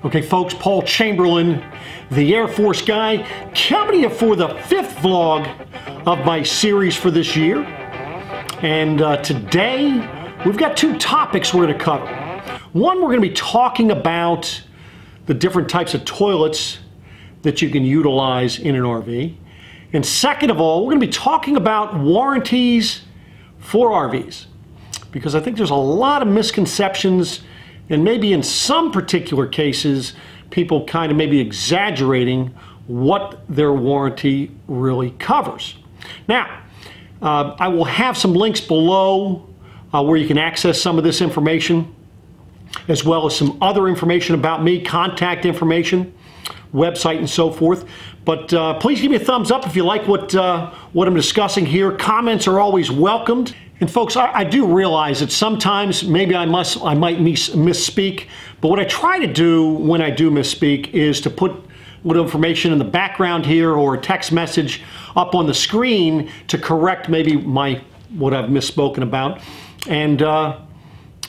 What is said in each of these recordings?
Okay, folks, Paul Chamberlain, the Air Force guy, coming to you for the 5th vlog of my series for this year. And today, we've got 2 topics we're going to cover. One, we're going to be talking about the different types of toilets that you can utilize in an RV. And second of all, we're going to be talking about warranties for RVs. Because I think there's a lot of misconceptions, and maybe in some particular cases, people kind of maybe exaggerating what their warranty really covers. Now, I will have some links below where you can access some of this information, as well as some other information about me, contact information, website, and so forth. But please give me a thumbs up if you like what I'm discussing here. Comments are always welcomed. And folks, I do realize that sometimes maybe I might misspeak, but what I try to do when I do misspeak is to put little information in the background here or a text message up on the screen to correct maybe what I've misspoken about. And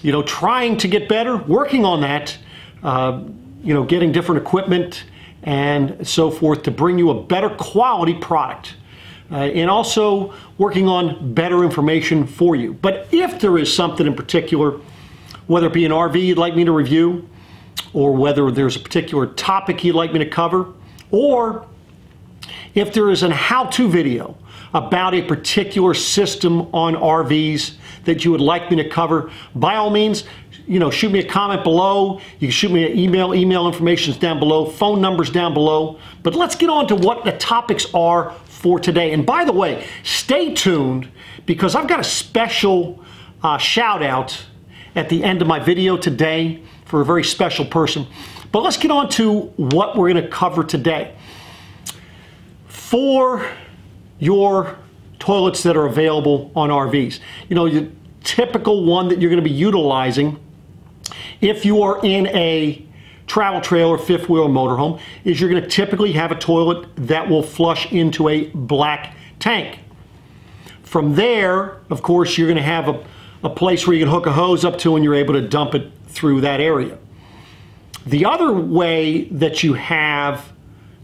you know, trying to get better, working on that, you know, getting different equipment and so forth to bring you a better quality product. And also working on better information for you. But if there is something in particular, whether it be an RV you'd like me to review, or whether there's a particular topic you'd like me to cover, or if there is a how-to video about a particular system on RVs that you would like me to cover, by all means, you know, shoot me a comment below. You can shoot me an email. Email information is down below. Phone number's down below. But let's get on to what the topics are for today. And by the way, stay tuned because I've got a special shout out at the end of my video today for a very special person. But let's get on to what we're going to cover today. For your toilets that are available on RVs, you know, the typical one that you're going to be utilizing if you are in a travel trailer, fifth wheel motorhome, is you're going to typically have a toilet that will flush into a black tank. From there, of course, you're going to have a place where you can hook a hose up to and you're able to dump it through that area. The other way that you have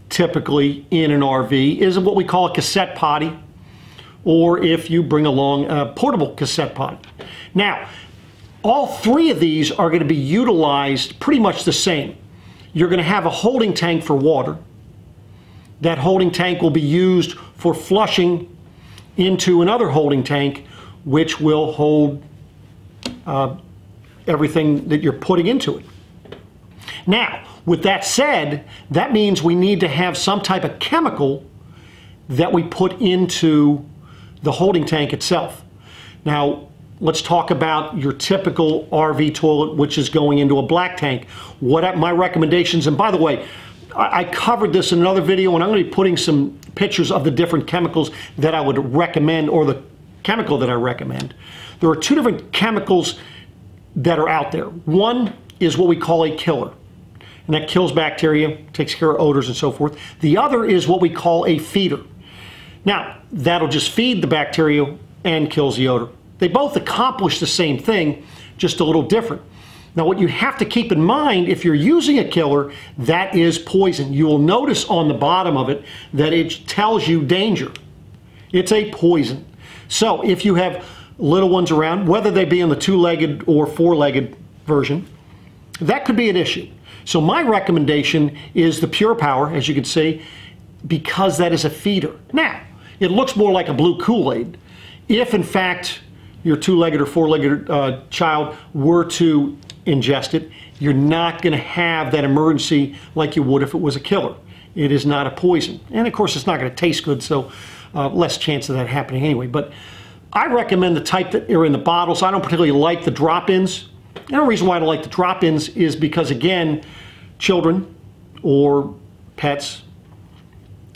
typically in an RV is what we call a cassette potty, or if you bring along a portable cassette potty. Now, all 3 of these are going to be utilized pretty much the same. You're going to have a holding tank for water. That holding tank will be used for flushing into another holding tank, which will hold everything that you're putting into it. Now, with that said, that means we need to have some type of chemical that we put into the holding tank itself. Now, let's talk about your typical RV toilet, which is going into a black tank. What my recommendations, and by the way, I covered this in another video, and I'm going to be putting some pictures of the different chemicals that I would recommend, or the chemical that I recommend. There are 2 different chemicals that are out there. One is what we call a killer, and that kills bacteria, takes care of odors and so forth. The other is what we call a feeder. Now, that'll just feed the bacteria and kills the odor. They both accomplish the same thing, just a little different. Now, what you have to keep in mind, if you're using a killer, that is poison. You will notice on the bottom of it that it tells you danger. It's a poison. So if you have little ones around, whether they be in the 2-legged or 4-legged version, that could be an issue. So my recommendation is the Pure Power, as you can see, because that is a feeder. Now, it looks more like a blue Kool-Aid. If, in fact, your 2-legged or 4-legged child were to ingest it, you're not going to have that emergency like you would if it was a killer. It is not a poison. And, of course, it's not going to taste good, so less chance of that happening anyway. But I recommend the type that are in the bottles. I don't particularly like the drop-ins. And the reason why I don't like the drop-ins is because, again, children or pets,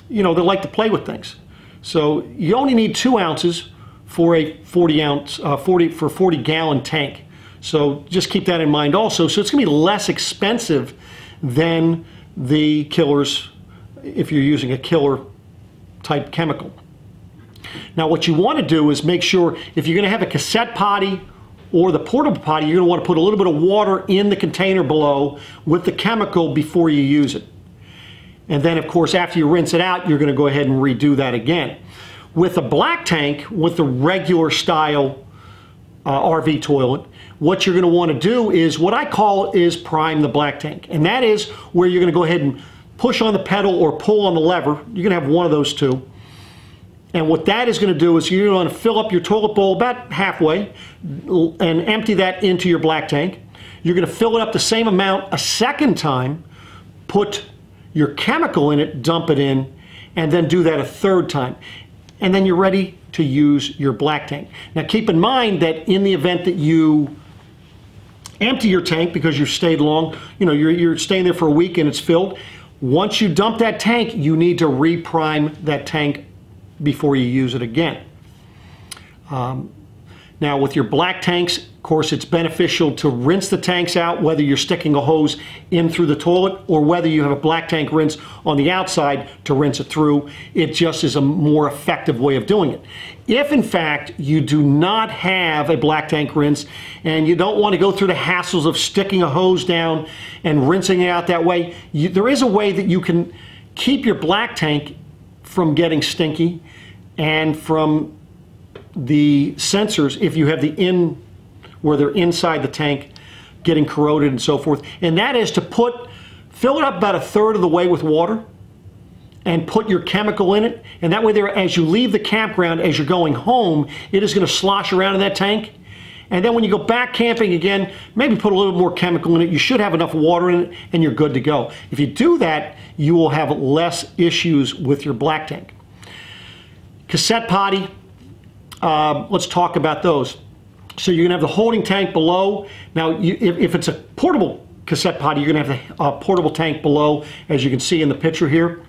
you know, they like to play with things. So you only need 2 ounces for a 40-gallon tank. So just keep that in mind also. So it's going to be less expensive than the killers if you're using a killer type chemical. Now what you want to do is make sure if you're going to have a cassette potty or the portable potty, you're going to want to put a little bit of water in the container below with the chemical before you use it. And then, of course, after you rinse it out, you're going to go ahead and redo that again. With a black tank, with the regular style RV toilet, what you're going to want to do is what I call is prime the black tank. And that is where you're going to go ahead and push on the pedal or pull on the lever. You're going to have one of those two. And what that is going to do is you're going to fill up your toilet bowl about halfway and empty that into your black tank. You're going to fill it up the same amount a second time, put your chemical in it, dump it in, and then do that a third time. And then you're ready to use your black tank. Now keep in mind that in the event that you empty your tank because you've stayed long, you're staying there for a week and it's filled, once you dump that tank, you need to reprime that tank before you use it again. Now with your black tanks, of course, it's beneficial to rinse the tanks out, whether you're sticking a hose in through the toilet or whether you have a black tank rinse on the outside to rinse it through. It just is a more effective way of doing it. If in fact you do not have a black tank rinse and you don't want to go through the hassles of sticking a hose down and rinsing it out that way, there is a way that you can keep your black tank from getting stinky and from the sensors, if you have the where they're inside the tank getting corroded and so forth, and that is to fill it up about a third of the way with water and put your chemical in it, and that way there, as you leave the campground, as you're going home, it is going to slosh around in that tank. And then when you go back camping again, maybe put a little more chemical in it. You should have enough water in it and you're good to go. If you do that, you will have less issues with your black tank. Cassette potty, let's talk about those. So you're going to have the holding tank below. Now, if it's a portable cassette potty, you're going to have the portable tank below, as you can see in the picture here.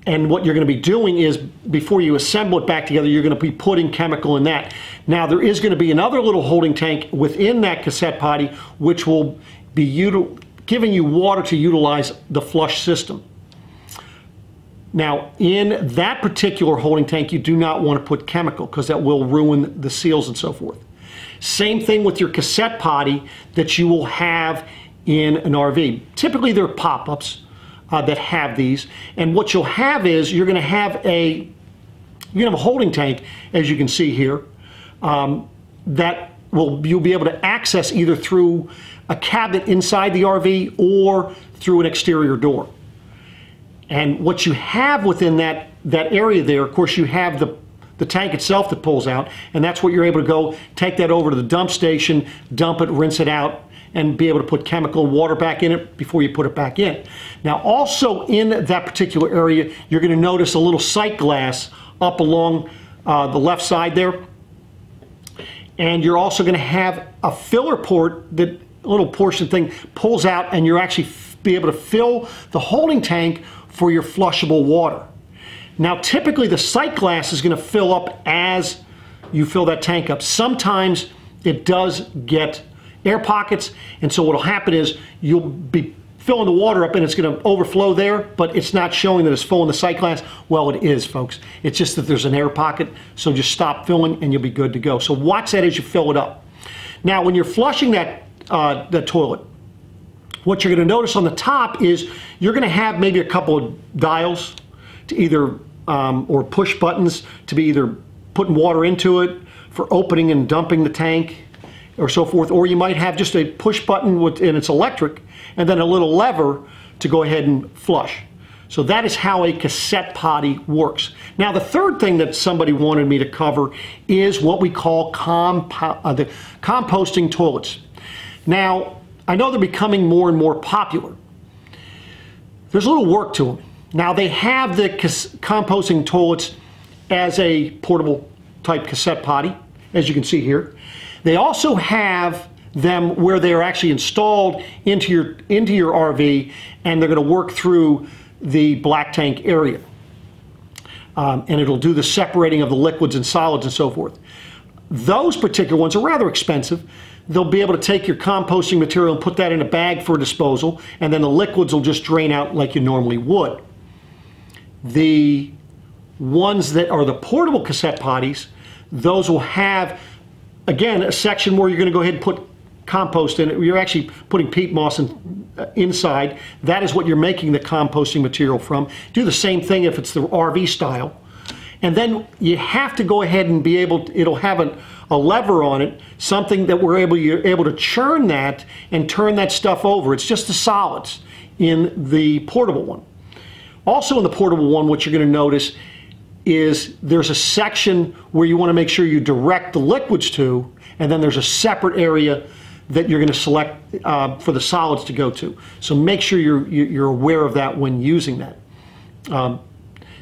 And what you're going to be doing is, before you assemble it back together, you're going to be putting chemical in that. Now, there is going to be another little holding tank within that cassette potty, which will be giving you water to utilize the flush system. Now, in that particular holding tank, you do not want to put chemical because that will ruin the seals and so forth. Same thing with your cassette potty that you will have in an RV. Typically, there are pop-ups that have these, and what you'll have is you're going to have a holding tank, as you can see here, that you'll be able to access either through a cabinet inside the RV or through an exterior door. And what you have within that area there, of course, you have the tank itself that pulls out, and that's what you're able to go take that over to the dump station, dump it, rinse it out, and be able to put chemical and water back in it before you put it back in. Now, also in that particular area, you're going to notice a little sight glass up along the left side there. And you're also going to have a filler port, that little portion thing pulls out, and you're actually be able to fill the holding tank for your flushable water. Now, typically the sight glass is going to fill up as you fill that tank up. Sometimes it does get air pockets, and so what will happen is you'll be filling the water up and it's going to overflow there, but it's not showing that it's full in the sight glass. Well, it is, folks. It's just that there's an air pocket, so just stop filling and you'll be good to go. So watch that as you fill it up. Now, when you're flushing that toilet, what you're going to notice on the top is you're going to have maybe a couple of dials to either, or push buttons to be either putting water into it for opening and dumping the tank or so forth, or you might have just a push button and it's electric, and then a little lever to go ahead and flush. So that is how a cassette potty works. Now, the third thing that somebody wanted me to cover is what we call the composting toilets. Now, I know they're becoming more and more popular. There's a little work to them. Now, they have the composting toilets as a portable type cassette potty, as you can see here. They also have them where they are actually installed into your RV, and they're going to work through the black tank area. And it'll do the separating of the liquids and solids and so forth. Those particular ones are rather expensive. They'll be able to take your composting material and put that in a bag for disposal, and then the liquids will just drain out like you normally would. The ones that are the portable cassette potties, those will have again, a section where you're going to go ahead and put compost in it. You're actually putting peat moss inside. That is what you're making the composting material from. Do the same thing if it's the RV style. And then you have to go ahead and be able to, it'll have a lever on it, something that you're able to churn that and turn that stuff over. It's just the solids in the portable one. Also in the portable one, what you're going to notice is there's a section where you want to make sure you direct the liquids to, and then there's a separate area that you're going to select for the solids to go to. So make sure you're aware of that when using that.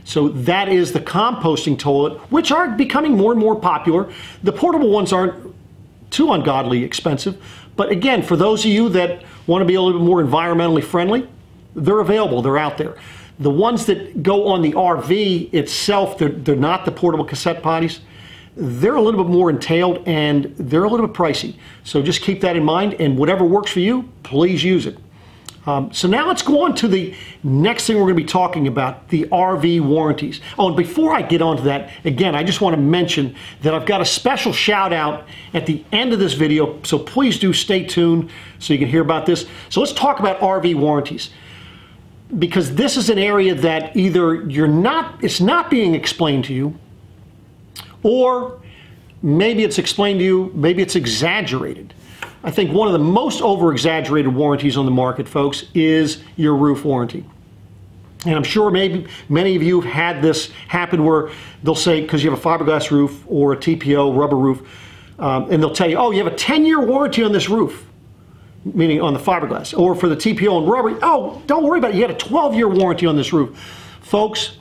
So that is the composting toilet, which are becoming more and more popular. The portable ones aren't too ungodly expensive, but again, for those of you that want to be a little bit more environmentally friendly, they're available, they're out there. The ones that go on the RV itself, they're not the portable cassette potties. They're a little bit more entailed and they're a little bit pricey. So just keep that in mind, and whatever works for you, please use it. So now let's go on to the next thing we're going to be talking about, the RV warranties. Oh, and before I get on to that, again, I just want to mention that I've got a special shout out at the end of this video, so please do stay tuned so you can hear about this. So let's talk about RV warranties, because this is an area that either it's not being explained to you, or maybe it's explained to you, maybe it's exaggerated. I think one of the most over-exaggerated warranties on the market, folks, is your roof warranty. And I'm sure maybe many of you have had this happen where they'll say, because you have a fiberglass roof or a TPO rubber roof, and they'll tell you, oh, you have a 10-year warranty on this roof, meaning on the fiberglass, or for the TPO and rubber, oh, don't worry about it, you had a 12-year warranty on this roof. Folks,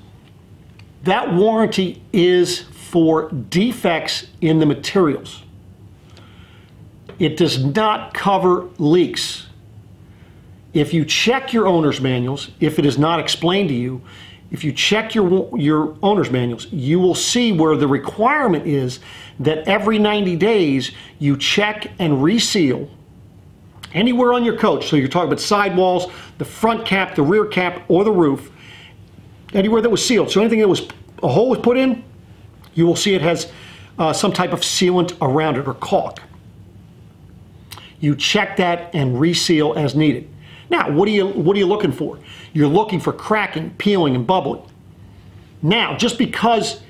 that warranty is for defects in the materials. It does not cover leaks. If you check your owner's manuals, if it is not explained to you, if you check your owner's manuals, you will see where the requirement is that every 90 days you check and reseal anywhere on your coach. So you're talking about sidewalls, the front cap, the rear cap, or the roof, anywhere that was sealed. So anything that was a hole was put in, you will see it has some type of sealant around it or caulk. You check that and reseal as needed. Now, what are you looking for? You're looking for cracking, peeling, and bubbling. Now, just because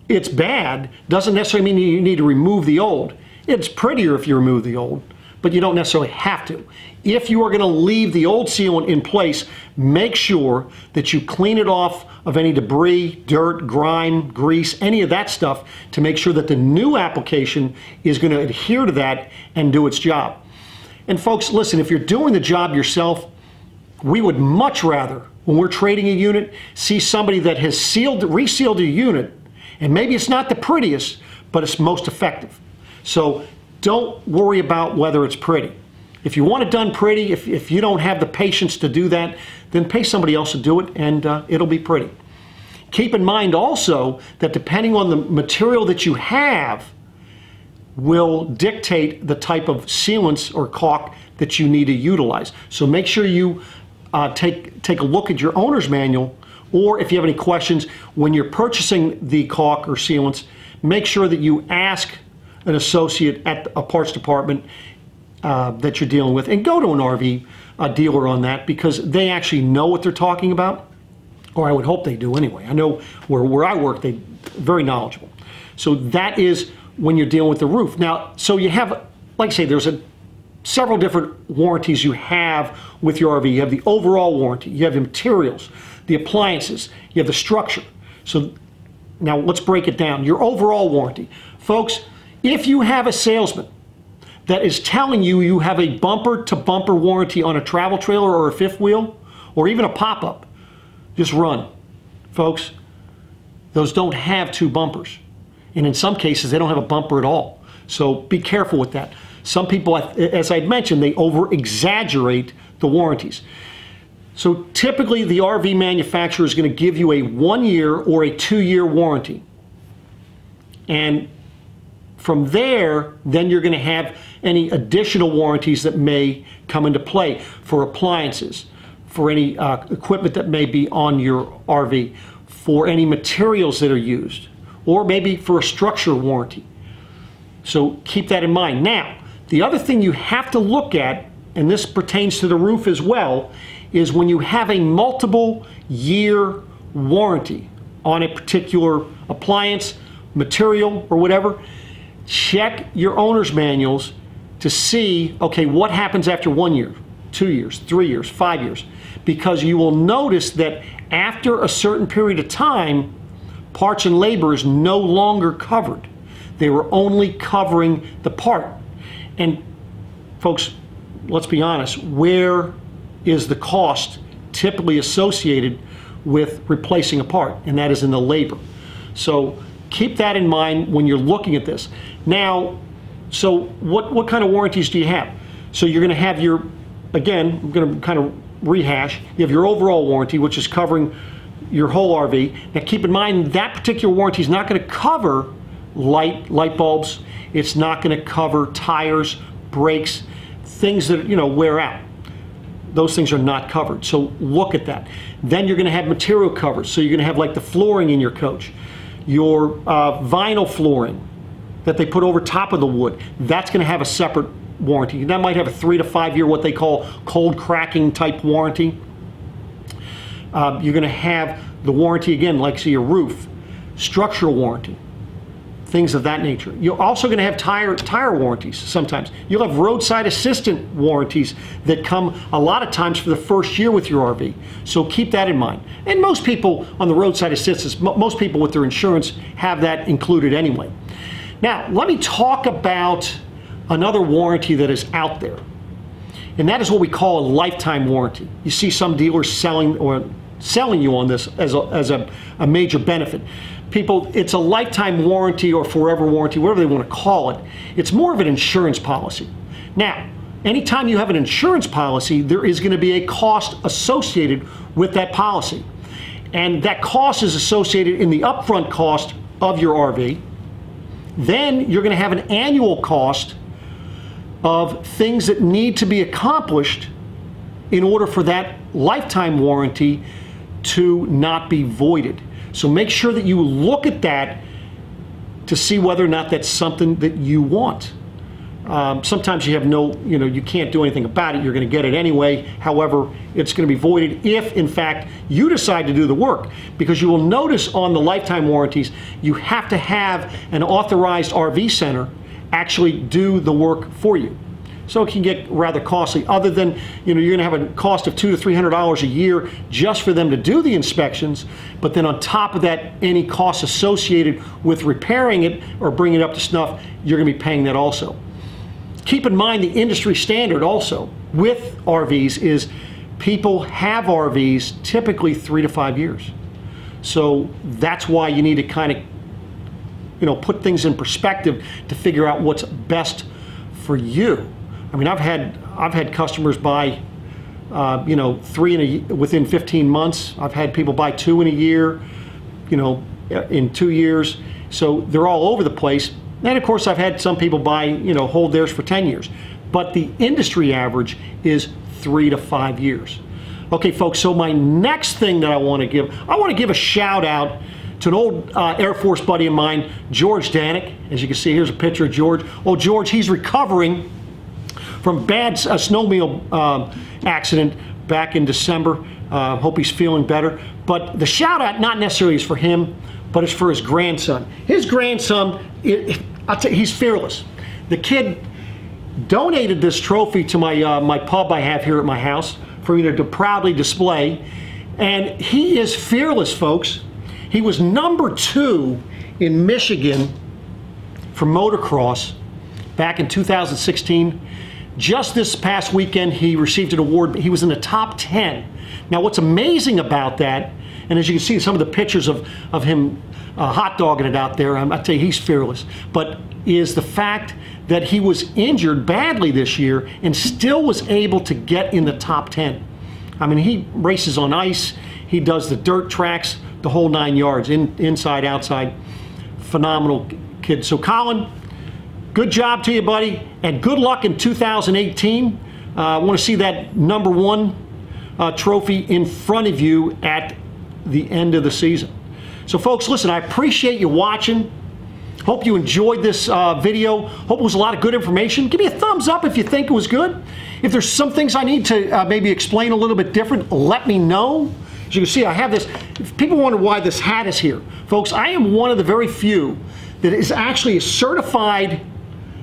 it's bad doesn't necessarily mean you need to remove the old. It's prettier if you remove the old, but you don't necessarily have to. If you are going to leave the old sealant in place, make sure that you clean it off of any debris, dirt, grime, grease, any of that stuff, to make sure that the new application is going to adhere to that and do its job. And folks, listen, if you're doing the job yourself, we would much rather, when we're trading a unit, see somebody that has resealed a unit, and maybe it's not the prettiest, but it's most effective. So don't worry about whether it's pretty. If you want it done pretty, if you don't have the patience to do that, then pay somebody else to do it, and it'll be pretty. Keep in mind also that depending on the material that you have will dictate the type of sealants or caulk that you need to utilize. So make sure you take a look at your owner's manual, or if you have any questions when you're purchasing the caulk or sealants, make sure that you ask an associate at a parts department that you're dealing with, and go to an RV dealer on that, because they actually know what they're talking about, or I would hope they do anyway. I know where I work, they're very knowledgeable. So that is when you're dealing with the roof. Now, so you have, like I say, there's several different warranties you have with your RV. You have the overall warranty, you have the materials, the appliances, you have the structure. So now let's break it down. Your overall warranty. Folks, if you have a salesman that is telling you you have a bumper-to-bumper warranty on a travel trailer or a fifth wheel, or even a pop-up, just run. Folks, those don't have two bumpers. And in some cases, they don't have a bumper at all. So be careful with that. Some people, as I'd mentioned, they over-exaggerate the warranties. So typically, the RV manufacturer is going to give you a 1-year or a 2-year warranty. And from there, then you're going to have any additional warranties that may come into play for appliances, for any equipment that may be on your RV, for any materials that are used, or maybe for a structure warranty. So keep that in mind. Now, the other thing you have to look at, and this pertains to the roof as well, is when you have a multiple year warranty on a particular appliance, material, or whatever, check your owner's manuals to see, okay, what happens after 1 year, 2 years, 3 years, 5 years, because you will notice that after a certain period of time, parts and labor is no longer covered. They were only covering the part. And folks, let's be honest, where is the cost typically associated with replacing a part? And that is in the labor. So keep that in mind when you're looking at this. Now, so what kind of warranties do you have? So you're going to have your, again, I'm going to kind of rehash, you have your overall warranty, which is covering your whole RV. Now keep in mind that particular warranty is not going to cover light bulbs. It's not going to cover tires, brakes, things that, you know, wear out. Those things are not covered. So look at that. Then you're going to have material covers. So you're going to have like the flooring in your coach, your vinyl flooring that they put over top of the wood. That's going to have a separate warranty. That might have a 3 to 5 year, what they call cold cracking type warranty. You're going to have the warranty again, like see your roof, structural warranty, things of that nature. You're also going to have tire warranties sometimes. You'll have roadside assistant warranties that come a lot of times for the first year with your RV. So keep that in mind. And most people on the roadside assistance, most people with their insurance have that included anyway. Now, let me talk about another warranty that is out there. And that is what we call a lifetime warranty. You see some dealers selling you on this as a major benefit. People, it's a lifetime warranty or forever warranty, whatever they want to call it. It's more of an insurance policy. Now, anytime you have an insurance policy, there is going to be a cost associated with that policy. And that cost is associated in the upfront cost of your RV. Then you're going to have an annual cost of things that need to be accomplished in order for that lifetime warranty to not be voided. So make sure that you look at that to see whether or not that's something that you want. Sometimes you have no, you can't do anything about it. You're going to get it anyway. However, it's going to be voided if, in fact, you decide to do the work. Because you will notice on the lifetime warranties, you have to have an authorized RV center actually do the work for you. So it can get rather costly. Other than, you're going to have a cost of $200 to $300 a year just for them to do the inspections. But then on top of that, any costs associated with repairing it or bringing it up to snuff, you're going to be paying that also. Keep in mind the industry standard also with RVs is people have RVs typically 3 to 5 years. So that's why you need to kind of, put things in perspective to figure out what's best for you. I mean, I've had customers buy, 3 within 15 months. I've had people buy 2 in a year, in 2 years. So they're all over the place. And of course, I've had some people buy, hold theirs for 10 years. But the industry average is 3 to 5 years. Okay, folks, so my next thing that I want to give a shout out to an old Air Force buddy of mine, George Danik. As you can see, here's a picture of George. Oh, George, he's recovering from a bad snowmobile accident back in December. Hope he's feeling better. But the shout out not necessarily is for him, but it's for his grandson. His grandson, I'll tell you, he's fearless. The kid donated this trophy to my pub I have here at my house for me to proudly display. And he is fearless, folks. He was #2 in Michigan for motocross back in 2016. Just this past weekend, he received an award. He was in the top 10. Now, what's amazing about that, and as you can see some of the pictures of him hot dogging it out there, I tell you, he's fearless, but is the fact that he was injured badly this year and still was able to get in the top 10. I mean, he races on ice, he does the dirt tracks, the whole 9 yards, inside, outside. Phenomenal kid. So Colin, good job to you, buddy, and good luck in 2018. I want to see that #1 trophy in front of you at the end of the season. So folks, listen, I appreciate you watching. Hope you enjoyed this video. Hope it was a lot of good information. Give me a thumbs up if you think it was good. If there's some things I need to maybe explain a little bit different, let me know. As you can see, I have this. If people wonder why this hat is here, folks, I am one of the very few that is actually a certified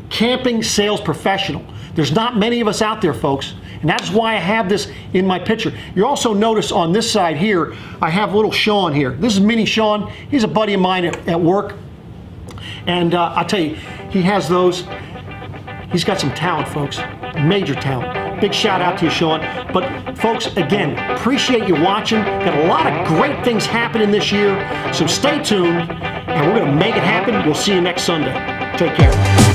camping sales professional. There's not many of us out there, folks, and that's why I have this in my picture. You also notice on this side here, I have little Sean here. This is Mini Sean. He's a buddy of mine at work, and I'll tell you, he has those. He's got some talent, folks, major talent. Big shout out to you, Sean. But folks, again, appreciate you watching. Got a lot of great things happening this year, so stay tuned, and we're gonna make it happen. We'll see you next Sunday. Take care.